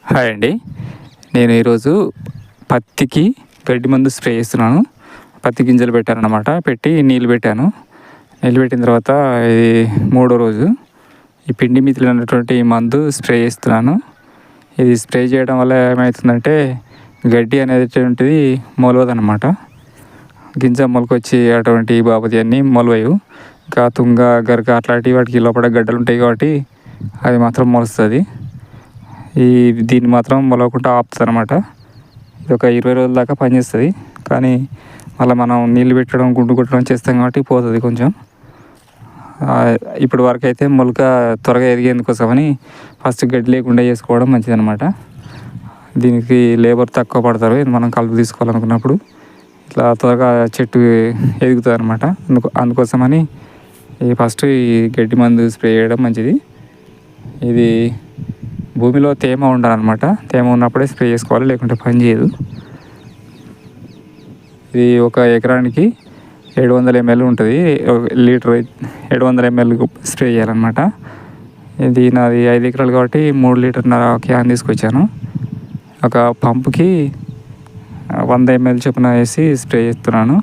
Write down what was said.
Hi అండి. నేను ఈరోజు పత్తికి గడ్డి మందు స్ప్రే చేస్తున్నాను. పత్తి గింజలు పెట్టానన్నమాట. పెట్టి నీళ్ళు పెట్టాను. నీళ్ళు పెట్టిన తర్వాత ఇది 3వ రోజు. ఈ పిండి మిత్రులు అన్నటువంటి మందు స్ప్రే చేస్తున్నాను. ఇది స్ప్రే చేయడం వల్ల ఏమవుతుందంటే గడ్డి అనేటువంటిది మొలవదన్నమాట. గింజ మొలకొచ్చి అటువంటి బాపతి అన్నీ మొలవవు. ఇంకా తుంగ గరక అట్లాంటి వాటికి లోపల గడ్డలు ఉంటాయి కాబట్టి అది మాత్రం మొలుస్తుంది. దీన్ని మాత్రం మొలవకుండా ఆపుతుంది అనమాట. ఇది ఒక 20 రోజుల దాకా పనిచేస్తుంది. కానీ మళ్ళీ మనం నీళ్ళు పెట్టడం గుండు కొట్టడం చేస్తాం కాబట్టి పోతుంది కొంచెం. ఇప్పుడు వరకు అయితే మొలక త్వరగా ఎదిగేందుకోసమని ఫస్ట్ గడ్డి లేకుండా చేసుకోవడం మంచిదన్నమాట. దీనికి లేబర్ తక్కువ పడతారు మనం కలుపు తీసుకోవాలనుకున్నప్పుడు. ఇట్లా త్వరగా చెట్టు ఎదుగుతుంది అనమాట. అందుకోసమని ఫస్ట్ ఈ గడ్డి మందు స్ప్రే చేయడం మంచిది. ఇది భూమిలో తేమ ఉండాలన్నమాట. తేమ ఉన్నప్పుడే స్ప్రే చేసుకోవాలి, లేకుంటే పని చేయదు. ఇది ఒక ఎకరానికి 700 ml ఉంటుంది. లీటర్ 700 ml స్ప్రే చేయాలన్నమాట. ఇది నాది 5 ఎకరాలు కాబట్టి 3 లీటర్న్నర క్యాన్ తీసుకొచ్చాను. ఒక పంపుకి 100 ml చొప్పున వేసి స్ప్రే చేస్తున్నాను.